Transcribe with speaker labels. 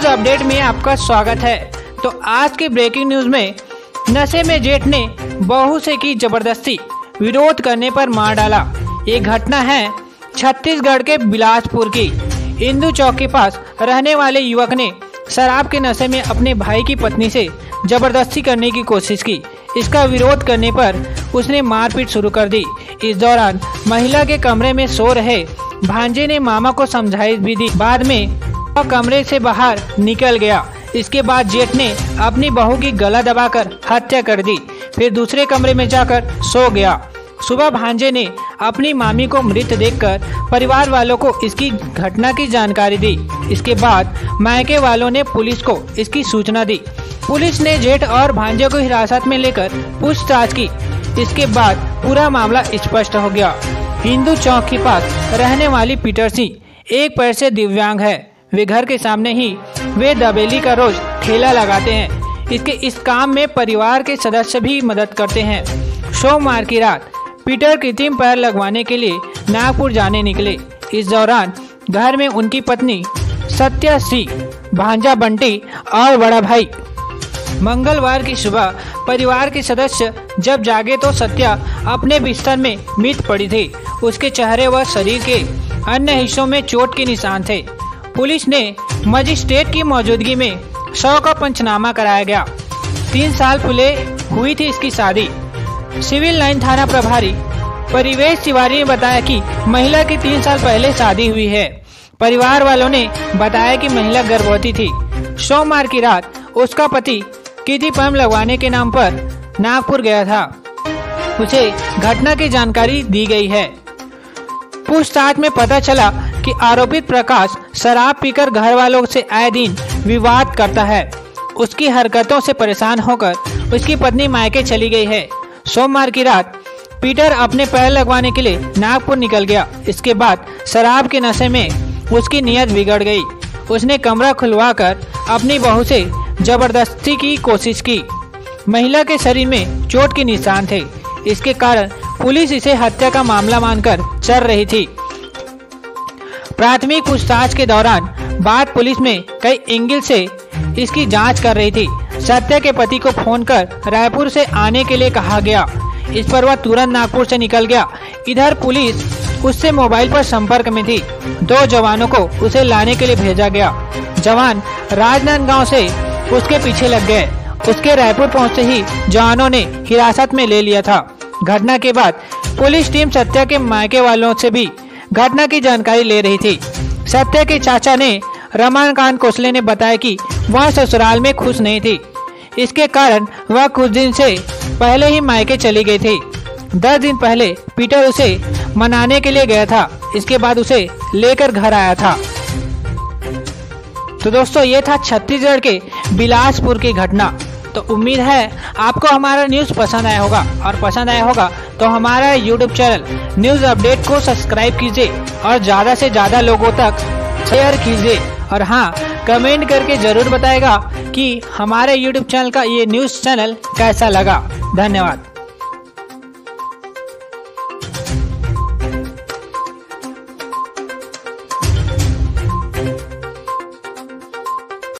Speaker 1: Update में आपका स्वागत है। तो आज के ब्रेकिंग न्यूज में नशे में जेठ ने बहू से की जबरदस्ती, विरोध करने पर मार डाला। ये घटना है छत्तीसगढ़ के बिलासपुर की। इंदू चौक के पास रहने वाले युवक ने शराब के नशे में अपने भाई की पत्नी से जबरदस्ती करने की कोशिश की। इसका विरोध करने पर उसने मारपीट शुरू कर दी। इस दौरान महिला के कमरे में सो रहे भांजे ने मामा को समझाइश भी दी। बाद में वह कमरे से बाहर निकल गया। इसके बाद जेठ ने अपनी बहू की गला दबाकर हत्या कर दी, फिर दूसरे कमरे में जाकर सो गया। सुबह भांजे ने अपनी मामी को मृत देखकर परिवार वालों को इसकी घटना की जानकारी दी। इसके बाद मायके वालों ने पुलिस को इसकी सूचना दी। पुलिस ने जेठ और भांजे को हिरासत में लेकर पूछताछ की। इसके बाद पूरा मामला स्पष्ट हो गया। इंदू चौक के पास रहने वाली पीटर सिंह एक पैर से दिव्यांग है। वे घर के सामने ही वे दबेली का रोज ठेला लगाते हैं। इसके इस काम में परिवार के सदस्य भी मदद करते हैं। सोमवार की रात पीटर कृत्रिम पैर लगवाने के लिए नागपुर जाने निकले। इस दौरान घर में उनकी पत्नी सत्याश्री, भांजा बंटी और बड़ा भाई। मंगलवार की सुबह परिवार के सदस्य जब जागे तो सत्या अपने बिस्तर में मृत पड़ी थी। उसके चेहरे व शरीर के अन्य हिस्सों में चोट के निशान थे। पुलिस ने मजिस्ट्रेट की मौजूदगी में शव का पंचनामा कराया गया। 3 साल पहले हुई थी इसकी शादी। सिविल लाइन थाना प्रभारी परिवेश तिवारी ने बताया कि महिला की 3 साल पहले शादी हुई है। परिवार वालों ने बताया कि महिला गर्भवती थी। सोमवार की रात उसका पति कृत्रिम पैर लगवाने के नाम पर नागपुर गया था। उसे घटना की जानकारी दी गई है। पूछताछ में पता चला कि आरोपित प्रकाश शराब पीकर घर वालों से आए दिन विवाद करता है। उसकी हरकतों से परेशान होकर उसकी पत्नी मायके चली गई है। सोमवार की रात पीटर अपने पैर लगवाने के लिए नागपुर निकल गया। इसके बाद शराब के नशे में उसकी नीयत बिगड़ गई। उसने कमरा खुलवाकर अपनी बहू से जबरदस्ती की कोशिश की। महिला के शरीर में चोट के निशान थे। इसके कारण पुलिस इसे हत्या का मामला मानकर चल रही थी। प्राथमिक पूछताछ के दौरान बात पुलिस में कई एंगल से इसकी जांच कर रही थी। सत्या के पति को फोन कर रायपुर से आने के लिए कहा गया। इस पर वह तुरंत नागपुर से निकल गया। इधर पुलिस उससे मोबाइल पर संपर्क में थी। 2 जवानों को उसे लाने के लिए भेजा गया। जवान राजनांदगांव से उसके पीछे लग गए। उसके रायपुर पहुंचते ही जवानों ने हिरासत में ले लिया था। घटना के बाद पुलिस टीम सत्या के मायके वालों से भी घटना की जानकारी ले रही थी। सत्या के चाचा ने रमाकांत कोसले ने बताया कि वह ससुराल में खुश नहीं थी। इसके कारण वह कुछ दिन से पहले ही मायके चली गई थी। 10 दिन पहले पीटर उसे मनाने के लिए गया था। इसके बाद उसे लेकर घर आया था। तो दोस्तों, ये था छत्तीसगढ़ के बिलासपुर की घटना। तो उम्मीद है आपको हमारा न्यूज़ पसंद आया होगा, और पसंद आया होगा तो हमारा यूट्यूब चैनल न्यूज़ अपडेट को सब्सक्राइब कीजिए और ज़्यादा से ज़्यादा लोगों तक शेयर कीजिए। और हाँ, कमेंट करके ज़रूर बताएगा कि हमारे यूट्यूब चैनल का ये न्यूज़ चैनल कैसा लगा। धन्यवाद।